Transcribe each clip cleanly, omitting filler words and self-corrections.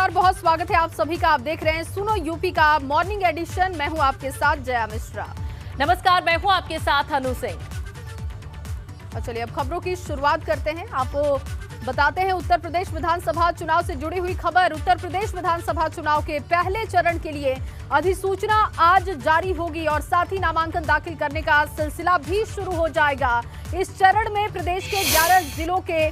नमस्कार, बहुत स्वागत है आप सभी का। आप देख रहे हैं सुनो यूपी का मॉर्निंग एडिशन। मैं हूं आपके साथ जया मिश्रा। नमस्कार, मैं हूं आपके साथ अनु सिंह। और चलिए अब खबरों की शुरुआत करते हैं। आपको बताते हैं उत्तर प्रदेश विधानसभा चुनाव से जुड़ी हुई खबर। उत्तर प्रदेश विधानसभा चुनाव के पहले चरण के लिए अधिसूचना आज जारी होगी और साथ ही नामांकन दाखिल करने का सिलसिला भी शुरू हो जाएगा। इस चरण में प्रदेश के 11 जिलों के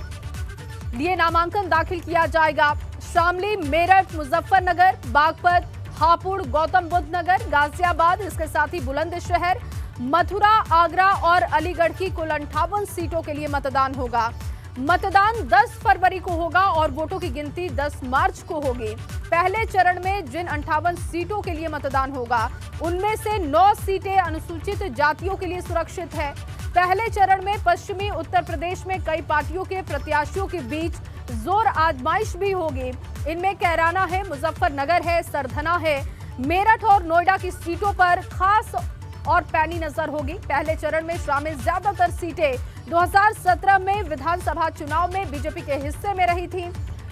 लिए नामांकन दाखिल किया जाएगा। शामली, मेरठ, मुजफ्फरनगर, बागपत, हापुड़, गौतम बुद्ध नगर, गाजियाबाद, इसके साथ ही बुलंदशहर, मथुरा, आगरा और अलीगढ़ की कुल 58 सीटों के लिए मतदान होगा। मतदान 10 फरवरी को होगा और वोटों की गिनती 10 मार्च को होगी। पहले चरण में जिन 58 सीटों के लिए मतदान होगा उनमें से 9 सीटें अनुसूचित जातियों के लिए सुरक्षित है। पहले चरण में पश्चिमी उत्तर प्रदेश में कई पार्टियों के प्रत्याशियों के बीच जोर आजमाइश भी होगी। इनमें कैराना है, मुजफ्फरनगर है, सरधना है। मेरठ और नोएडा की सीटों पर खास और पैनी नजर होगी। पहले चरण में शामिल ज्यादातर सीटें 2017 में विधानसभा चुनाव में बीजेपी के हिस्से में रही थी।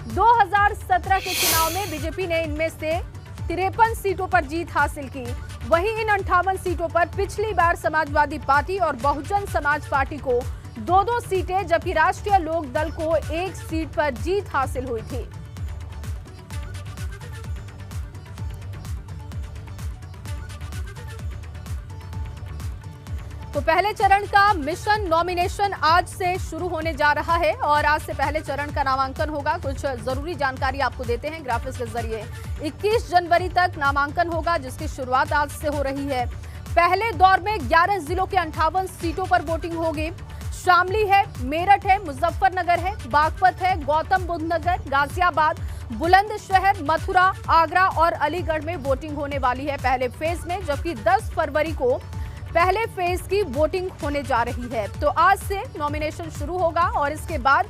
2017 के चुनाव में बीजेपी ने इनमें से 53 सीटों पर जीत हासिल की। वहीं इन 58 सीटों पर पिछली बार समाजवादी पार्टी और बहुजन समाज पार्टी को 2-2 सीटें, जबकि राष्ट्रीय लोक दल को 1 सीट पर जीत हासिल हुई थी। तो पहले चरण का मिशन नॉमिनेशन आज से शुरू होने जा रहा है और आज से पहले चरण का नामांकन होगा। कुछ जरूरी जानकारी आपको देते हैं ग्राफिक्स के जरिए। 21 जनवरी तक नामांकन होगा, जिसकी शुरुआत आज से हो रही है। पहले दौर में 11 जिलों के 58 सीटों पर वोटिंग होगी। शामली है, मेरठ है, मुजफ्फरनगर है, बागपत है, गौतम बुद्ध नगर, गाजियाबाद, बुलंदशहर, मथुरा, आगरा और अलीगढ़ में वोटिंग होने वाली है पहले फेज में, जबकि 10 फरवरी को पहले फेज की वोटिंग होने जा रही है। तो आज से नॉमिनेशन शुरू होगा और इसके बाद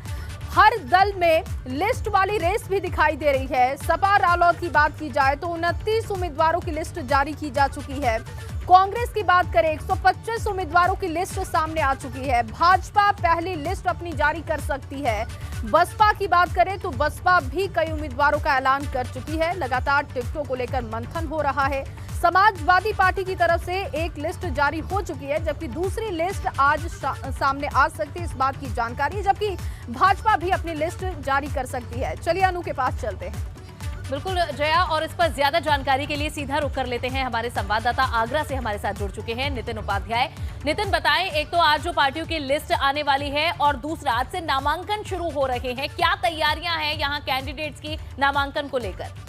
हर दल में लिस्ट वाली रेस भी दिखाई दे रही है। सपा रालोद की बात की जाए तो 29 उम्मीदवारों की लिस्ट जारी की जा चुकी है। कांग्रेस की बात करें 125 उम्मीदवारों की लिस्ट सामने आ चुकी है। भाजपा पहली लिस्ट अपनी जारी कर सकती है। बसपा की बात करें तो बसपा भी कई उम्मीदवारों का ऐलान कर चुकी है। लगातार टिकटों को लेकर मंथन हो रहा है। समाजवादी पार्टी की तरफ से एक लिस्ट जारी हो चुकी है, जबकि दूसरी लिस्ट आज सामने आ सकती है, इस बात की जानकारी है, जबकि भाजपा भी अपनी लिस्ट जारी कर सकती है। चलिए अनु के पास चलते हैं। बिल्कुल जया, और इस पर ज्यादा जानकारी के लिए सीधा रुख कर लेते हैं। हमारे संवाददाता आगरा से हमारे साथ जुड़ चुके हैं नितिन उपाध्याय। नितिन, बताएं, एक तो आज जो पार्टियों की लिस्ट आने वाली है और दूसरा आज से नामांकन शुरू हो रहे हैं, क्या तैयारियां हैं यहाँ कैंडिडेट्स की नामांकन को लेकर?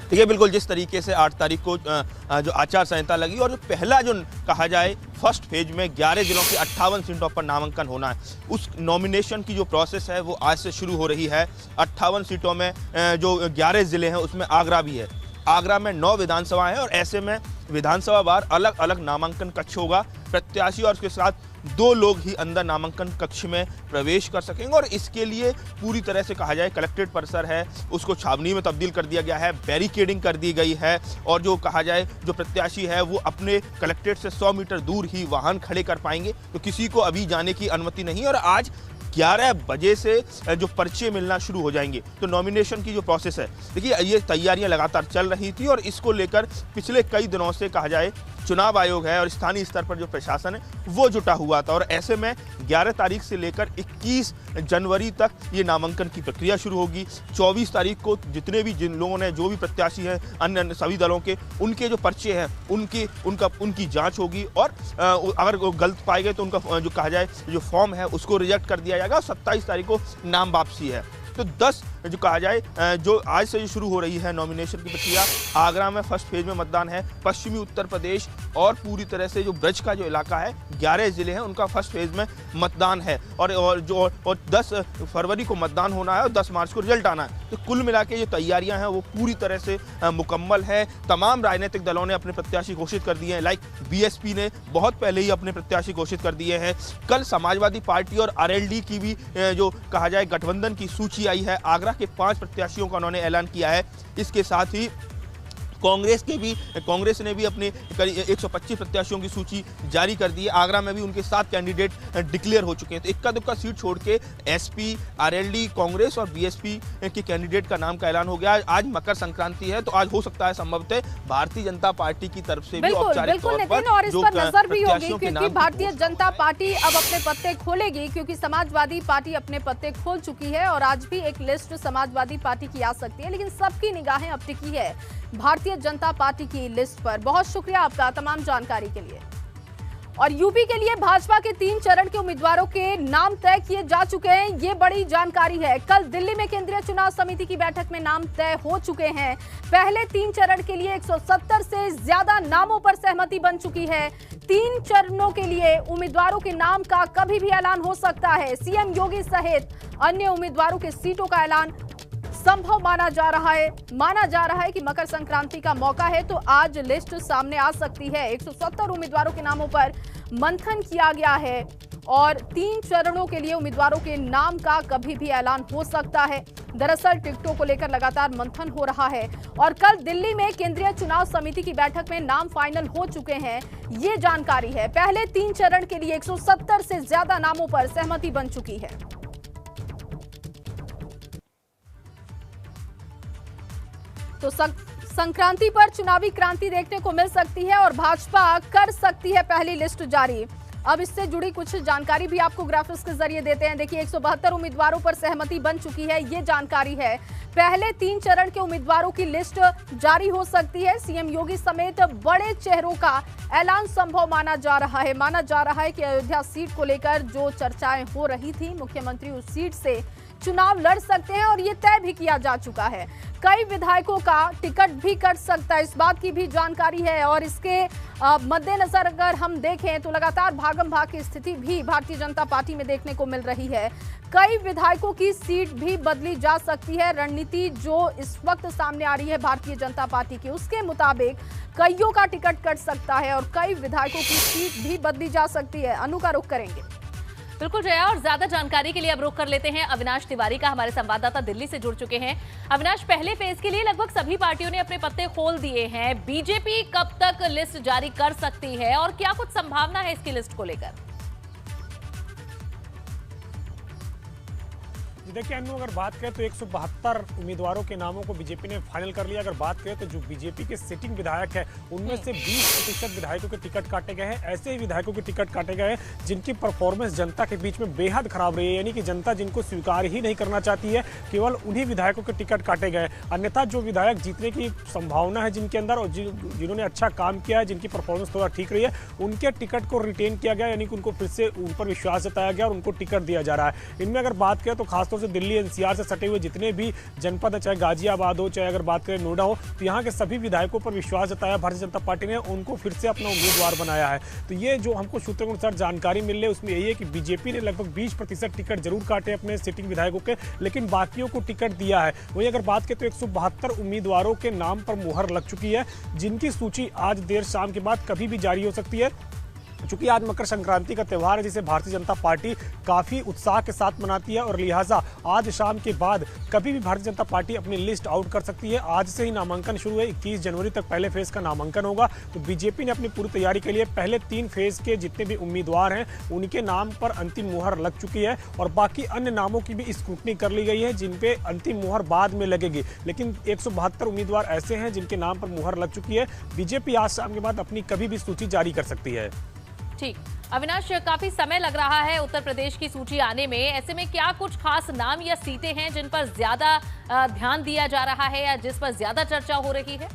देखिए, बिल्कुल जिस तरीके से 8 तारीख को जो आचार संहिता लगी और जो पहला जो कहा जाए फर्स्ट फेज में 11 जिलों की 58 सीटों पर नामांकन होना है, उस नॉमिनेशन की जो प्रोसेस है वो आज से शुरू हो रही है। 58 सीटों में जो 11 जिले हैं उसमें आगरा भी है। आगरा में 9 विधानसभा है और ऐसे में विधानसभा वार अलग अलग नामांकन कक्ष होगा। प्रत्याशी और उसके साथ 2 लोग ही अंदर नामांकन कक्ष में प्रवेश कर सकेंगे और इसके लिए पूरी तरह से कहा जाए कलेक्ट्रेट परिसर है उसको छावनी में तब्दील कर दिया गया है, बैरिकेडिंग कर दी गई है और जो कहा जाए जो प्रत्याशी है वो अपने कलेक्ट्रेट से 100 मीटर दूर ही वाहन खड़े कर पाएंगे, तो किसी को अभी जाने की अनुमति नहीं। और आज 11 बजे से जो पर्चे मिलना शुरू हो जाएंगे। तो नॉमिनेशन की जो प्रोसेस है, देखिए ये तैयारियां लगातार चल रही थी और इसको लेकर पिछले कई दिनों से कहा जाए चुनाव आयोग है और स्थानीय स्तर पर जो प्रशासन है वो जुटा हुआ था और ऐसे में 11 तारीख से लेकर 21 जनवरी तक ये नामांकन की प्रक्रिया शुरू होगी। 24 तारीख को जितने भी जिन लोगों ने जो भी प्रत्याशी हैं अन्य सभी दलों के उनके जो पर्चे हैं उनकी जांच होगी और अगर गलत पाए गए तो उनका जो कहा जाए जो फॉर्म है उसको रिजेक्ट कर दिया जाएगा। 27 तारीख को नाम वापसी है। तो 10 जो कहा जाए जो आज से शुरू हो रही है नॉमिनेशन की प्रक्रिया। आगरा में फर्स्ट फेज में मतदान है। पश्चिमी उत्तर प्रदेश और पूरी तरह से जो ब्रज का जो इलाका है 11 जिले हैं उनका फर्स्ट फेज में मतदान है और 10 फरवरी को मतदान होना है और 10 मार्च को रिजल्ट आना है। तो कुल मिला के ये तैयारियां हैं वो पूरी तरह से मुकम्मल है। तमाम राजनीतिक दलों ने अपने प्रत्याशी घोषित कर दिए हैं। लाइक बीएसपी ने बहुत पहले ही अपने प्रत्याशी घोषित कर दिए हैं। कल समाजवादी पार्टी और आरएलडी की भी जो कहा जाए गठबंधन की सूची आई है। आगरा के 5 प्रत्याशियों का उन्होंने ऐलान किया है। इसके साथ ही कांग्रेस ने भी अपने 125 प्रत्याशियों की सूची जारी कर दी है। आगरा में भी उनके 7 कैंडिडेट डिक्लेयर हो चुके हैं। तो इक्का दुक्का सीट छोड़ के एसपी, आरएलडी, कांग्रेस और बीएसपी के कैंडिडेट का नाम का ऐलान हो गया। आज मकर संक्रांति है, तो आज हो सकता है संभवतः भारतीय जनता पार्टी की तरफ से भी औपचारिक तौर पर और इस पर नजर भी होगी, क्योंकि भारतीय जनता पार्टी अब अपने पत्ते खोलेगी, क्योंकि समाजवादी पार्टी अपने पत्ते खोल चुकी है और आज भी एक लिस्ट समाजवादी पार्टी की आ सकती है, लेकिन सबकी निगाहें अब टिकी है भारतीय जनता पार्टी की लिस्ट पर। बहुत शुक्रिया आपका तमाम जानकारी के लिए। और यूपी के लिए भाजपा के 3 चरण के उम्मीदवारों के नाम तय किए जा चुके हैं, ये बड़ी जानकारी है। कल दिल्ली में केंद्रीय चुनाव समिति की बैठक में नाम तय हो चुके हैं। पहले 3 चरण के लिए 170 से ज्यादा नामों पर सहमति बन चुकी है। 3 चरणों के लिए उम्मीदवारों के नाम का कभी भी ऐलान हो सकता है। सीएम योगी सहित अन्य उम्मीदवारों के सीटों का ऐलान संभव माना जा रहा है कि मकर संक्रांति का मौका है, तो आज लिस्ट सामने आ सकती है। 170 उम्मीदवारों के नामों पर मंथन किया गया है और 3 चरणों के लिए उम्मीदवारों के नाम का कभी भी ऐलान हो सकता है। दरअसल टिकटों को लेकर लगातार मंथन हो रहा है और कल दिल्ली में केंद्रीय चुनाव समिति की बैठक में नाम फाइनल हो चुके हैं, ये जानकारी है। पहले 3 चरण के लिए 170 से ज्यादा नामों पर सहमति बन चुकी है। तो संक्रांति पर चुनावी क्रांति देखने को मिल सकती है और भाजपा कर सकती है पहली लिस्ट जारी। अब इससे जुड़ी कुछ जानकारी भी आपको ग्राफिक्स के जरिए देते हैं। देखिए 172 उम्मीदवारों पर सहमति बन चुकी है, ये जानकारी है। पहले 3 चरण के उम्मीदवारों की लिस्ट जारी हो सकती है। सीएम योगी समेत बड़े चेहरों का ऐलान संभव माना जा रहा है कि अयोध्या सीट को लेकर जो चर्चाएं हो रही थी, मुख्यमंत्री उस सीट से चुनाव लड़ सकते हैं और ये तय भी किया जा चुका है। कई विधायकों का टिकट भी कट सकता है, इस बात की भी जानकारी है। और इसके मद्देनजर अगर हम देखें तो लगातार भागम भाग की स्थिति भी भारतीय जनता पार्टी में देखने को मिल रही है। कई विधायकों की सीट भी बदली जा सकती है। रणनीति जो इस वक्त सामने आ रही है भारतीय जनता पार्टी की, उसके मुताबिक कईयों का टिकट कट सकता है और कई विधायकों की सीट भी बदली जा सकती है। अनु का रुख करेंगे। बिल्कुल जया, और ज्यादा जानकारी के लिए अब रुख कर लेते हैं अविनाश तिवारी का। हमारे संवाददाता दिल्ली से जुड़ चुके हैं। अविनाश, पहले फेज के लिए लगभग सभी पार्टियों ने अपने पत्ते खोल दिए हैं। बीजेपी कब तक लिस्ट जारी कर सकती है और क्या कुछ संभावना है इसकी लिस्ट को लेकर? देखिए अनु, अगर बात करें तो 172 उम्मीदवारों के नामों को बीजेपी ने फाइनल कर लिया। अगर बात करें तो जो बीजेपी के सिटिंग विधायक है उनमें से 20% विधायकों के टिकट काटे गए हैं। ऐसे ही विधायकों के टिकट काटे गए हैं जिनकी परफॉर्मेंस जनता के बीच में बेहद खराब रही है, यानी कि जनता जिनको स्वीकार ही नहीं करना चाहती है, केवल उन्हीं विधायकों के टिकट काटे गए। अन्यथा जो विधायक जीतने की संभावना है जिनके अंदर और जिन्होंने अच्छा काम किया है, जिनकी परफॉर्मेंस थोड़ा ठीक रही है, उनके टिकट को रिटेन किया गया, यानी कि उनको फिर से उन पर विश्वास जताया गया और उनको टिकट दिया जा रहा है। इनमें अगर बात करें तो खासतौर से दिल्ली एनसीआर से सटे हुए जितने भी जनपद है, चाहे गाजियाबाद हो, चाहे अगर बात करें नोएडा हो, तो यहाँ के सभी विधायकों पर विश्वास जताया भारतीय जनता पार्टी ने, उनको फिर से अपना उम्मीदवार बनाया है। तो ये जो हमको सूत्रों के अनुसार जानकारी मिल रही है उसमें यही है कि बीजेपी ने लगभग 20% टिकट जरूर काटे अपने सिटिंग विधायकों के, लेकिन बाकियों को टिकट दिया है। वहीं अगर बात करें तो 172 उम्मीदवारों के नाम पर मुहर लग चुकी है, जिनकी सूची आज देर शाम के बाद कभी भी जारी हो सकती है। चूंकि आज मकर संक्रांति का त्यौहार है जिसे भारतीय जनता पार्टी काफी उत्साह के साथ मनाती है और लिहाजा आज शाम के बाद कभी भी भारतीय जनता पार्टी अपनी लिस्ट आउट कर सकती है। आज से ही नामांकन शुरू है, 21 जनवरी तक पहले फेज का नामांकन होगा। तो बीजेपी ने अपनी पूरी तैयारी के लिए पहले 3 फेज के जितने भी उम्मीदवार हैं उनके नाम पर अंतिम मुहर लग चुकी है और बाकी अन्य नामों की भी स्क्रूटनी कर ली गई है, जिनपे अंतिम मुहर बाद में लगेगी। लेकिन 172 उम्मीदवार ऐसे हैं जिनके नाम पर मुहर लग चुकी है। बीजेपी आज शाम के बाद अपनी कभी भी सूची जारी कर सकती है। ठीक अविनाश, काफी समय लग रहा है उत्तर प्रदेश की सूची आने में। ऐसे में क्या कुछ खास नाम या सीटें हैं जिन पर ज्यादा ध्यान दिया जा रहा है या जिस पर ज्यादा चर्चा हो रही है?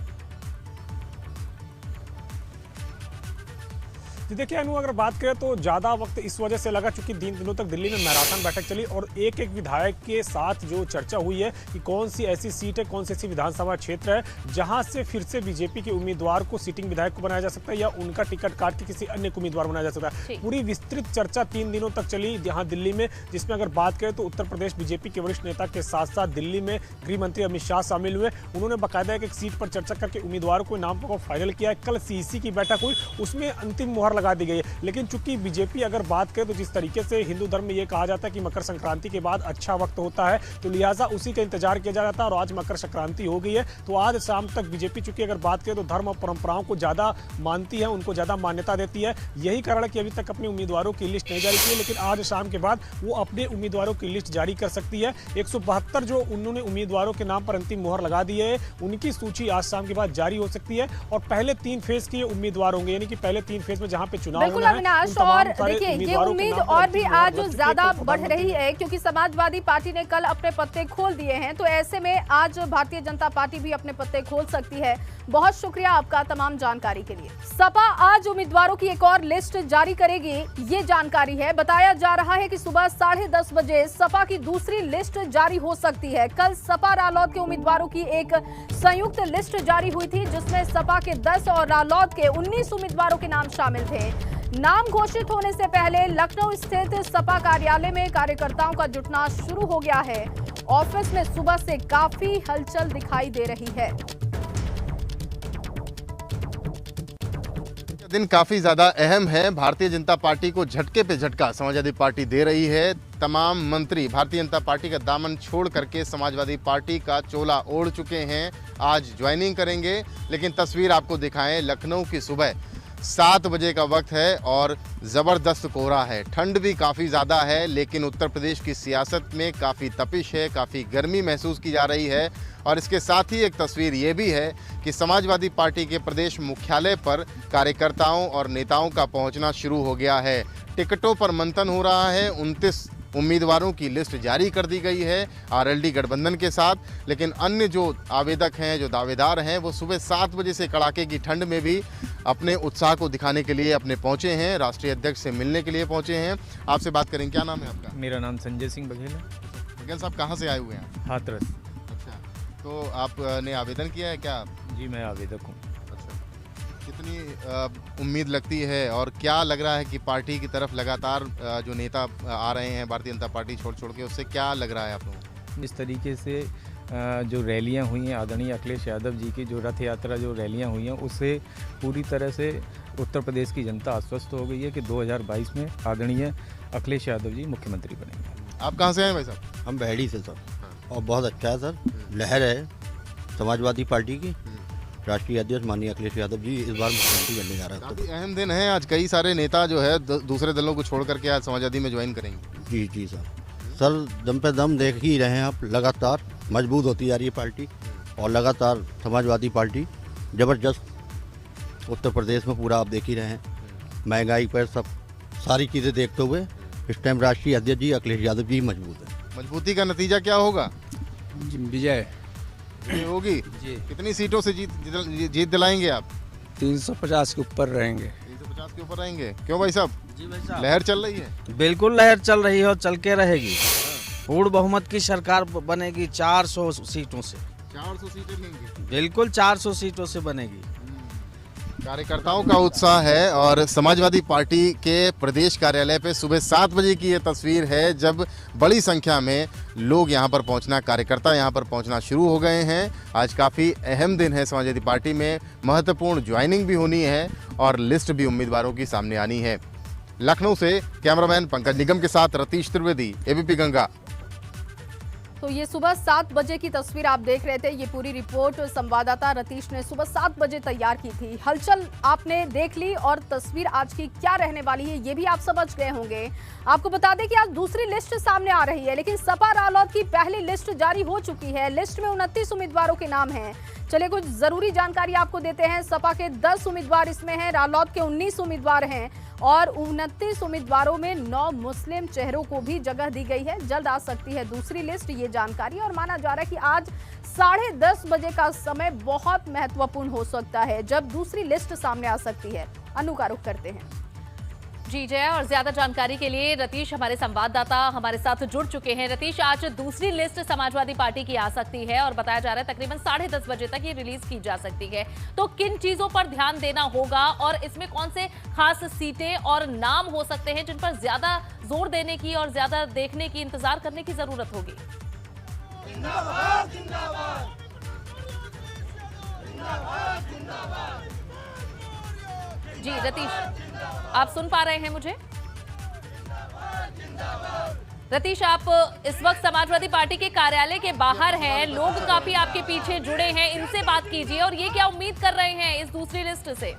जी देखिए अनु, अगर बात करें तो ज़्यादा वक्त इस वजह से लगा चूंकि 3 दिनों तक दिल्ली में मैराथन बैठक चली और एक एक विधायक के साथ जो चर्चा हुई है कि कौन सी ऐसी सीट है, कौन सी ऐसी विधानसभा क्षेत्र है जहां से फिर से बीजेपी के उम्मीदवार को सिटिंग विधायक को बनाया जा सकता है या उनका टिकट काट के किसी अन्य को उम्मीदवार बनाया जा सकता है। पूरी विस्तृत चर्चा 3 दिनों तक चली यहाँ दिल्ली में, जिसमें अगर बात करें तो उत्तर प्रदेश बीजेपी के वरिष्ठ नेता के साथ साथ दिल्ली में गृह मंत्री अमित शाह शामिल हुए। उन्होंने बाकायदा एक सीट पर चर्चा करके उम्मीदवारों को नाम को फाइनल किया है। कल सीईसी की बैठक हुई, उसमें अंतिम मुहर लगा दी गई है। लेकिन चूंकि बीजेपी अगर बात करें तो जिस तरीके से हिंदू धर्म में ये कहा जाता है कि मकर संक्रांति के बाद अच्छा वक्त होता है, तो लिहाजा उसी का इंतजार किया जा रहा था और आज मकर संक्रांति हो गई है। तो आज शाम तक बीजेपी चूंकि अगर बात करें तो धर्म और परंपराओं को ज्यादा मानती है, उनको ज्यादा मान्यता देती है। यही कारण है कि अभी तक अपने उम्मीदवारों की लिस्ट नहीं जारी की है, लेकिन आज शाम के बाद वो अपने उम्मीदवारों की लिस्ट जारी कर सकती है। 172 जो उन्होंने उम्मीदवारों के नाम पर अंतिम मुहर लगा दी है, उनकी सूची आज शाम के बाद जारी हो सकती है और पहले 3 फेज के उम्मीदवार होंगे, यानी कि पहले 3 फेज में जहां पे चुनाव बिल्कुल अविनाश, और देखिए ये उम्मीद और भी आज ज्यादा बढ़ रही है क्योंकि समाजवादी पार्टी ने कल अपने पत्ते खोल दिए हैं। तो ऐसे में आज भारतीय जनता पार्टी भी अपने पत्ते खोल सकती है। बहुत शुक्रिया आपका तमाम जानकारी के लिए। सपा आज उम्मीदवारों की एक और लिस्ट जारी करेगी, ये जानकारी है। बताया जा रहा है कि सुबह 10:30 बजे सपा की दूसरी लिस्ट जारी हो सकती है। कल सपा रालोद के उम्मीदवारों की एक संयुक्त लिस्ट जारी हुई थी जिसमें सपा के 10 और रालोद के 19 उम्मीदवारों के नाम शामिल थे। नाम घोषित होने से पहले लखनऊ स्थित सपा कार्यालय में कार्यकर्ताओं का जुटना शुरू हो गया है। ऑफिस में सुबह से काफी हलचल दिखाई दे रही है। दिन काफ़ी ज़्यादा अहम है। भारतीय जनता पार्टी को झटके पे झटका समाजवादी पार्टी दे रही है। तमाम मंत्री भारतीय जनता पार्टी का दामन छोड़ करके समाजवादी पार्टी का चोला ओढ़ चुके हैं, आज ज्वाइनिंग करेंगे। लेकिन तस्वीर आपको दिखाएं, लखनऊ की सुबह 7 बजे का वक्त है और ज़बरदस्त कोहरा है। ठंड भी काफ़ी ज़्यादा है, लेकिन उत्तर प्रदेश की सियासत में काफ़ी तपिश है, काफ़ी गर्मी महसूस की जा रही है। और इसके साथ ही एक तस्वीर ये भी है कि समाजवादी पार्टी के प्रदेश मुख्यालय पर कार्यकर्ताओं और नेताओं का पहुंचना शुरू हो गया है। टिकटों पर मंथन हो रहा है। 29 उम्मीदवारों की लिस्ट जारी कर दी गई है आरएलडी गठबंधन के साथ, लेकिन अन्य जो आवेदक हैं, जो दावेदार हैं, वो सुबह 7 बजे से कड़ाके की ठंड में भी अपने उत्साह को दिखाने के लिए अपने पहुंचे हैं, राष्ट्रीय अध्यक्ष से मिलने के लिए पहुंचे हैं। आपसे बात करेंगे, क्या नाम है आपका? मेरा नाम संजय सिंह बघेल है। बघेल साहब कहाँ से आए हुए हैं? हाथरस। अच्छा, तो आपने आवेदन किया है क्या? जी, मैं आवेदक हूँ। कितनी उम्मीद लगती है और क्या लग रहा है कि पार्टी की तरफ लगातार जो नेता आ रहे हैं भारतीय जनता पार्टी छोड़ के, उससे क्या लग रहा है आप लोगों को? इस तरीके से जो रैलियां हुई हैं आदरणीय अखिलेश यादव जी की, जो रथ यात्रा जो रैलियां हुई हैं, उससे पूरी तरह से उत्तर प्रदेश की जनता आश्वस्त हो गई है कि 2022 में आदरणीय अखिलेश यादव जी मुख्यमंत्री बनेंगे। आप कहाँ से आए भाई साहब? हम बहेड़ी से सर, और बहुत अच्छा है सर। लहर है समाजवादी पार्टी की। राष्ट्रीय अध्यक्ष माननीय अखिलेश यादव जी इस बार मुख्यमंत्री बनने जा रहे हैं। काफी अहम दिन है आज। कई सारे नेता जो है दूसरे दलों को छोड़ करके आज समाजवादी में ज्वाइन करेंगे। जी जी सर, दम पे दम देख ही रहे हैं आप। लगातार मजबूत होती जा रही है पार्टी और लगातार समाजवादी पार्टी जबरदस्त उत्तर प्रदेश में पूरा आप देख ही रहे हैं। महंगाई पर सब सारी चीज़ें देखते हुए इस टाइम राष्ट्रीय अध्यक्ष जी अखिलेश यादव जी मजबूत है। मजबूती का नतीजा क्या होगा? विजय होगी जी। कितनी सीटों से जीत दिलाएंगे आप? 350 के ऊपर रहेंगे। 350 के ऊपर रहेंगे। क्यों भाई साहब? जी भाई साहब, लहर चल रही है। बिल्कुल लहर चल रही है और चल के रहेगी। पूर्ण बहुमत की सरकार बनेगी 400 सीटों से। 400 सीटें लेंगे। बिल्कुल 400 सीटों से बनेगी। कार्यकर्ताओं का उत्साह है और समाजवादी पार्टी के प्रदेश कार्यालय पे सुबह 7 बजे की ये तस्वीर है, जब बड़ी संख्या में लोग यहाँ पर पहुँचना, कार्यकर्ता यहाँ पर पहुँचना शुरू हो गए हैं। आज काफ़ी अहम दिन है समाजवादी पार्टी में। महत्वपूर्ण ज्वाइनिंग भी होनी है और लिस्ट भी उम्मीदवारों की सामने आनी है। लखनऊ से कैमरामैन पंकज निगम के साथ रतीश त्रिवेदी, एबीपी गंगा। तो ये सुबह 7 बजे की तस्वीर आप देख रहे थे। ये पूरी रिपोर्ट संवाददाता रतीश ने सुबह 7 बजे तैयार की थी। हलचल आपने देख ली और तस्वीर आज की क्या रहने वाली है ये भी आप समझ गए होंगे। आपको बता दें कि आज दूसरी लिस्ट सामने आ रही है, लेकिन सपा रालोद की पहली लिस्ट जारी हो चुकी है। लिस्ट में 29 उम्मीदवारों के नाम हैं। चलिए कुछ जरूरी जानकारी आपको देते हैं। सपा के 10 उम्मीदवार इसमें हैं, रालोद के 19 उम्मीदवार हैं और 29 उम्मीदवारों में 9 मुस्लिम चेहरों को भी जगह दी गई है। जल्द आ सकती है दूसरी लिस्ट, ये जानकारी। और माना जा रहा है कि आज 10:30 बजे का समय बहुत महत्वपूर्ण हो सकता है, जब दूसरी लिस्ट सामने आ सकती है। अनु का रुख करते हैं। जी जय, और ज्यादा जानकारी के लिए रतीश हमारे संवाददाता हमारे साथ जुड़ चुके हैं। रतीश, आज दूसरी लिस्ट समाजवादी पार्टी की आ सकती है और बताया जा रहा है तकरीबन 10:30 बजे तक ये रिलीज की जा सकती है। तो किन चीजों पर ध्यान देना होगा और इसमें कौन से खास सीटें और नाम हो सकते हैं जिन पर ज्यादा जोर देने की और ज्यादा देखने की, इंतजार करने की जरूरत होगी? जिंदाबाद, जिंदाबाद, जिंदाबाद, जिंदाबाद। जी रतीश। आप सुन पा रहे हैं मुझे? रतीश, आप इस वक्त समाजवादी पार्टी के कार्यालय के बाहर हैं, लोग काफी आपके पीछे जुड़े हैं, इनसे बात कीजिए और ये क्या उम्मीद कर रहे हैं इस दूसरी लिस्ट से?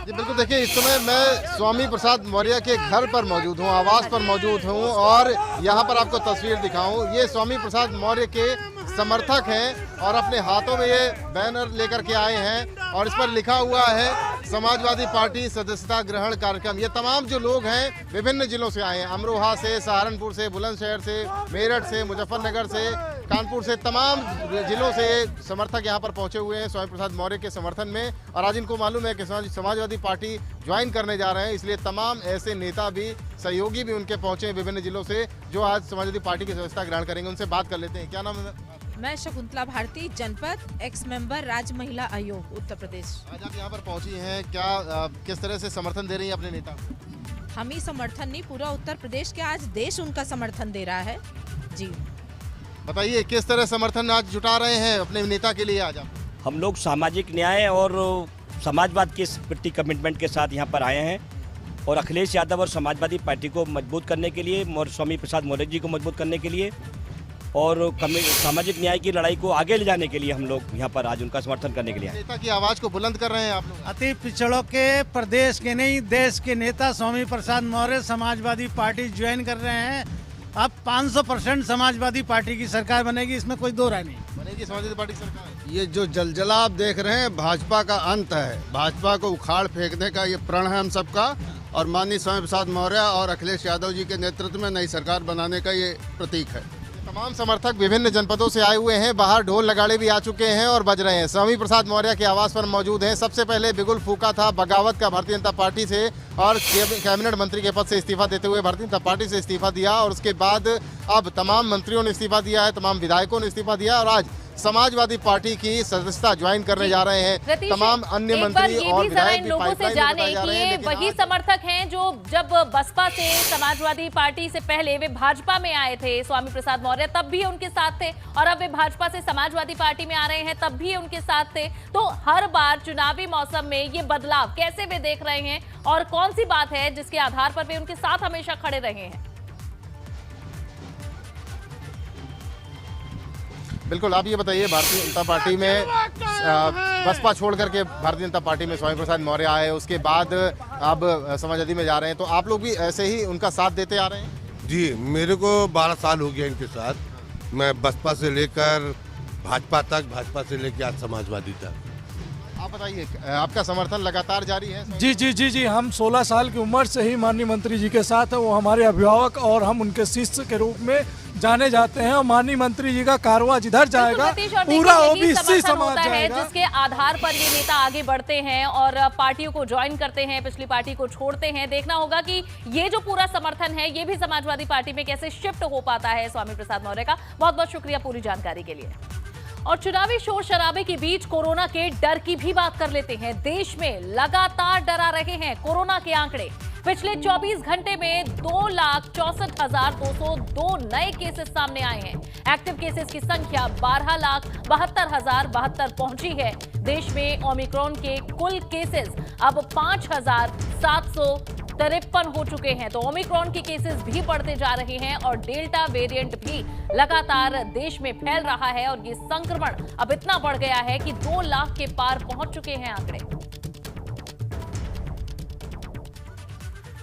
जी बिल्कुल, देखिए इस समय मैं स्वामी प्रसाद मौर्य के घर पर मौजूद हूँ, आवास पर मौजूद हूँ और यहाँ पर आपको तस्वीर दिखाऊं। ये स्वामी प्रसाद मौर्य के समर्थक हैं और अपने हाथों में ये बैनर लेकर के आए हैं और इस पर लिखा हुआ है समाजवादी पार्टी सदस्यता ग्रहण कार्यक्रम। ये तमाम जो लोग हैं विभिन्न जिलों से आए हैं, अमरोहा से, सहारनपुर से, बुलंदशहर से, मेरठ से, मुजफ्फरनगर से, कानपुर से, तमाम जिलों से समर्थक यहाँ पर पहुंचे हुए हैं स्वामी प्रसाद मौर्य के समर्थन में। और आज इनको मालूम है कि समाजवादी पार्टी ज्वाइन करने जा रहे हैं, इसलिए तमाम ऐसे नेता भी, सहयोगी भी उनके पहुंचे हैं विभिन्न जिलों से जो आज समाजवादी पार्टी की सदस्यता ग्रहण करेंगे। उनसे बात कर लेते हैं। क्या नाम है? मैं शकुंतला भारती, जनपद एक्स मेंबर राज्य महिला आयोग उत्तर प्रदेश। आज आप यहाँ पर पहुंची हैं, क्या किस तरह से समर्थन दे रही हैं अपने नेता को? हम ही समर्थन नहीं, पूरा उत्तर प्रदेश के आज देश उनका समर्थन दे रहा है। जी बताइए किस तरह समर्थन आज जुटा रहे हैं अपने नेता के लिए? आज आप? हम लोग सामाजिक न्याय और समाजवाद के प्रति कमिटमेंट के साथ यहाँ पर आए हैं और अखिलेश यादव और समाजवादी पार्टी को मजबूत करने के लिए, स्वामी प्रसाद मौर्य जी को मजबूत करने के लिए और सामाजिक न्याय की लड़ाई को आगे ले जाने के लिए हम लोग यहाँ पर आज उनका समर्थन करने के लिए आए। नेता की आवाज को बुलंद कर रहे हैं आप लोग। अति पिछड़ों के, प्रदेश के नहीं देश के नेता स्वामी प्रसाद मौर्य समाजवादी पार्टी ज्वाइन कर रहे हैं। अब 500% समाजवादी पार्टी की सरकार बनेगी, इसमें कोई दो राय नहीं। बनेगी समाजवादी पार्टी की सरकार। ये जो जलजला आप देख रहे हैं भाजपा का अंत है, भाजपा को उखाड़ फेंकने का ये प्रण है हम सबका और माननीय स्वामी प्रसाद मौर्य और अखिलेश यादव जी के नेतृत्व में नई सरकार बनाने का ये प्रतीक है। तमाम समर्थक विभिन्न जनपदों से आए हुए हैं, बाहर ढोल नगाड़े भी आ चुके हैं और बज रहे हैं। स्वामी प्रसाद मौर्य के आवास पर मौजूद हैं। सबसे पहले बिगुल फूका था बगावत का भारतीय जनता पार्टी से और कैबिनेट मंत्री के पद से इस्तीफा देते हुए भारतीय जनता पार्टी से इस्तीफा दिया और उसके बाद अब तमाम मंत्रियों ने इस्तीफा दिया है, तमाम विधायकों ने इस्तीफा दिया और आज समाजवादी पार्टी की सदस्यता ज्वाइन करने जा रहे हैं। तमाम अन्य मंत्री और विधायक भी लोगों से जाने कि ये वही समर्थक हैं जो जब बसपा से समाजवादी पार्टी से पहले वे भाजपा में आए थे, स्वामी प्रसाद मौर्य तब भी उनके साथ थे और अब वे भाजपा से समाजवादी पार्टी में आ रहे हैं तब भी उनके साथ थे। तो हर बार चुनावी मौसम में ये बदलाव कैसे वे देख रहे हैं और कौन सी बात है जिसके आधार पर वे उनके साथ हमेशा खड़े रहे हैं? बिल्कुल, आप ये बताइए, भारतीय जनता पार्टी में बसपा छोड़ करके भारतीय जनता पार्टी में स्वामी प्रसाद मौर्य आए, उसके बाद अब समाजवादी में जा रहे हैं, तो आप लोग भी ऐसे ही उनका साथ देते आ रहे हैं? जी, मेरे को 12 साल हो गया इनके साथ। मैं बसपा से लेकर भाजपा तक, भाजपा से लेकर आज समाजवादी तक। आप बताइए, आपका समर्थन लगातार जारी है? जी जी जी जी, हम 16 साल की उम्र से ही माननीय मंत्री जी के साथ है, वो हमारे अभिभावक और हम उनके शिष्य के रूप में जाने जाते हैं और माननीय मंत्री जी का कारवा जिधर जाएगा पूरा ओबीसी समाज जाएगा, जिसके आधार पर ये नेता आगे बढ़ते हैं और पार्टियों को ज्वाइन करते हैं, पिछली पार्टी को छोड़ते हैं। देखना होगा कि ये जो पूरा समर्थन है ये भी समाजवादी पार्टी में कैसे शिफ्ट हो पाता है स्वामी प्रसाद मौर्य का। बहुत बहुत शुक्रिया पूरी जानकारी के लिए। और चुनावी शोर शराबे के बीच कोरोना के डर की भी बात कर लेते हैं। देश में लगातार डरा रहे हैं कोरोना के आंकड़े। पिछले 24 घंटे में 2,64,202 नए केसेस सामने आए हैं। एक्टिव केसेस की संख्या 12,72,072 पहुंची है। देश में ओमिक्रॉन के कुल केसेस अब 5,753 हो चुके हैं। तो ओमिक्रॉन के केसेस भी बढ़ते जा रहे हैं और डेल्टा वेरिएंट भी लगातार देश में फैल रहा है और ये संक्रमण अब इतना बढ़ गया है कि 2 लाख के पार पहुंच चुके हैं आंकड़े।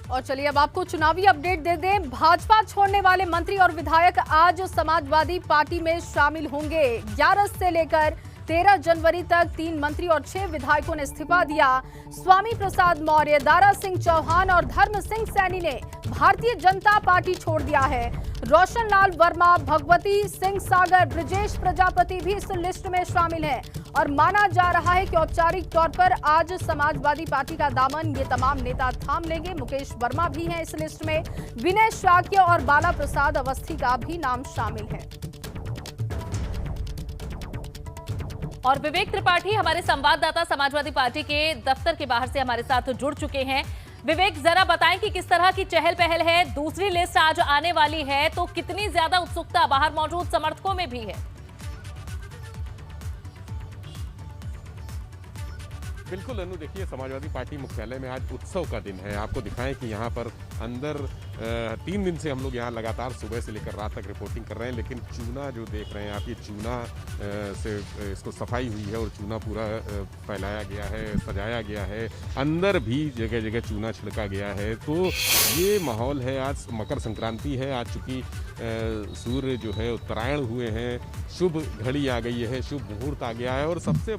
और चलिए अब आपको चुनावी अपडेट दे दें। भाजपा छोड़ने वाले मंत्री और विधायक आज समाजवादी पार्टी में शामिल होंगे। 11 से लेकर 13 जनवरी तक 3 मंत्री और 6 विधायकों ने इस्तीफा दिया। स्वामी प्रसाद मौर्य, दारा सिंह चौहान और धर्म सिंह सैनी ने भारतीय जनता पार्टी छोड़ दिया है। रोशन लाल वर्मा, भगवती सिंह सागर, ब्रजेश प्रजापति भी इस लिस्ट में शामिल हैं और माना जा रहा है कि औपचारिक तौर पर आज समाजवादी पार्टी का दामन ये तमाम नेता थाम लेंगे। मुकेश वर्मा भी हैं इस लिस्ट में। विनय शाक्य और बाला प्रसाद अवस्थी का भी नाम शामिल है। और विवेक त्रिपाठी हमारे संवाददाता समाजवादी पार्टी के दफ्तर के बाहर से हमारे साथ जुड़ चुके हैं। विवेक, जरा बताएं कि किस तरह की चहल पहल है, दूसरी लिस्ट आज आने वाली है तो कितनी ज्यादा उत्सुकता बाहर मौजूद समर्थकों में भी है? बिल्कुल अनु, देखिए समाजवादी पार्टी मुख्यालय में आज उत्सव का दिन है। आपको दिखाएं कि यहाँ पर अंदर 3 दिन से हम लोग यहाँ लगातार सुबह से लेकर रात तक रिपोर्टिंग कर रहे हैं, लेकिन चूना जो देख रहे हैं आप, ये चूना से इसको सफाई हुई है और चूना पूरा फैलाया गया है, सजाया गया है, अंदर भी जगह जगह चूना छिड़का गया है। तो ये माहौल है। आज मकर संक्रांति है, आज चूँकि सूर्य जो है उत्तरायण हुए हैं, शुभ घड़ी आ गई है, शुभ मुहूर्त आ गया है और सबसे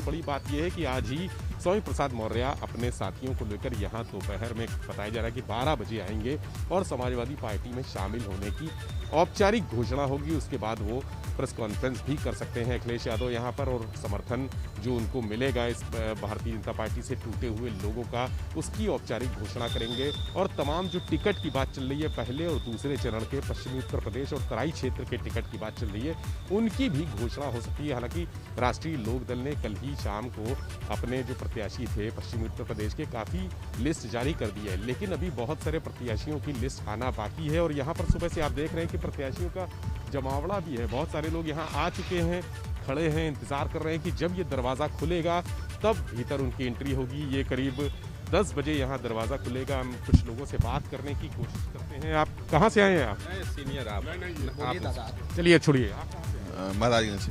बड़ी बात यह है कि आज ही स्वामी प्रसाद मौर्य अपने साथियों को लेकर यहाँ दोपहर में बताया जा रहा है कि 12 बजे आएंगे और समाजवादी पार्टी में शामिल होने की औपचारिक घोषणा होगी। उसके बाद वो प्रेस कॉन्फ्रेंस भी कर सकते हैं अखिलेश यादव यहाँ पर, और समर्थन जो उनको मिलेगा इस भारतीय जनता पार्टी से टूटे हुए लोगों का, उसकी औपचारिक घोषणा करेंगे। और तमाम जो टिकट की बात चल रही है, पहले और दूसरे चरण के पश्चिमी उत्तर प्रदेश और तराई क्षेत्र के टिकट की बात चल रही है, उनकी भी घोषणा हो सकती है। हालांकि राष्ट्रीय लोकदल ने कल ही शाम को अपने जो प्रत्याशी थे पश्चिमी उत्तर प्रदेश के, काफ़ी लिस्ट जारी कर दी है, लेकिन अभी बहुत सारे प्रत्याशियों की लिस्ट आना बाकी है। और यहाँ पर सुबह से आप देख रहे हैं कि प्रत्याशियों का जमावड़ा भी है। बहुत सारे लोग यहाँ आ चुके हैं, खड़े हैं, इंतजार कर रहे हैं कि जब ये दरवाज़ा खुलेगा तब भीतर उनकी एंट्री होगी। ये करीब 10 बजे यहाँ दरवाज़ा खुलेगा। हम कुछ लोगों से बात करने की कोशिश करते हैं। आप कहाँ से आए हैं? आप सीनियर आप चलिए छोड़िए। महाराजगंज,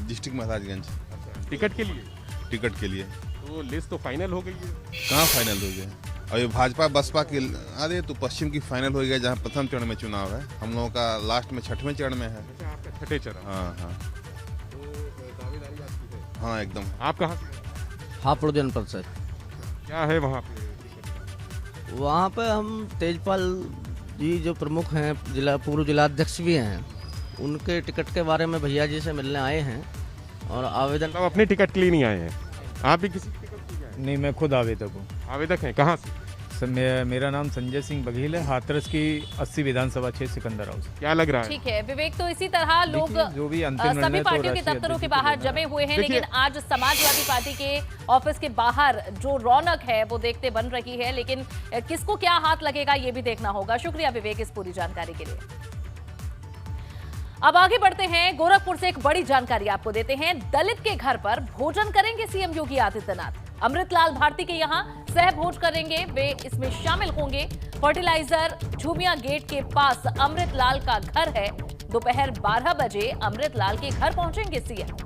डिस्ट्रिक्ट महाराजगंज। टिकट के लिए? टिकट के लिए। तो लिस्ट तो फाइनल हो गई है? कहाँ फाइनल हो गया? अभी भाजपा बसपा के अरे तो पश्चिम की फाइनल हो गया, जहाँ प्रथम चरण में चुनाव है। हम लोगों का लास्ट में 6वें चरण में है। आपका 6ठे चरण? हाँ। तो दावेदारी आपकी है? हाँ एकदम। आप कहाँ से? हापुड़ जनपद से। क्या है वहाँ पे? वहाँ पे हम तेजपाल जी जो प्रमुख हैं, पूर्व जिलाध्यक्ष भी हैं, उनके टिकट के बारे में भैया जी से मिलने आए हैं और आवेदन। मतलब अपने टिकट के लिए नहीं आए हैं? आप भी किसी टिकट के लिए? नहीं, मैं खुद आवेदक हूँ। आवेदक हैं? कहाँ से? मेरा नाम संजय सिंह बघेल है, हाथरस की 80 विधानसभा क्षेत्र सिकंदर हाउस। क्या लग रहा है? ठीक है विवेक, तो इसी तरह लोग जो भी सभी पार्टियों के दफ्तरों के बाहर जमे हुए हैं, लेकिन आज समाजवादी पार्टी के ऑफिस के बाहर जो रौनक है वो देखते बन रही है, लेकिन किसको क्या हाथ लगेगा ये भी देखना होगा। शुक्रिया विवेक इस पूरी जानकारी के लिए। अब आगे बढ़ते हैं, गोरखपुर से एक बड़ी जानकारी आपको देते हैं। दलित के घर पर भोजन करेंगे सीएम योगी आदित्यनाथ। अमृतलाल भारती के यहां सह भोज करेंगे, वे इसमें शामिल होंगे। फर्टिलाइजर झूमिया गेट के पास अमृतलाल का घर है। दोपहर 12 बजे अमृतलाल के घर पहुंचेंगे सीएम।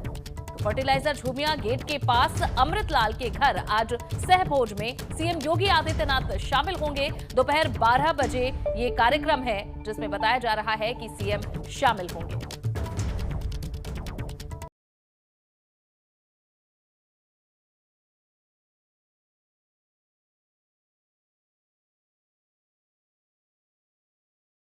फर्टिलाइजर झूमिया गेट के पास अमृतलाल के घर आज सह भोज में सीएम योगी आदित्यनाथ शामिल होंगे। दोपहर 12 बजे ये कार्यक्रम है जिसमें बताया जा रहा है कि सीएम शामिल होंगे।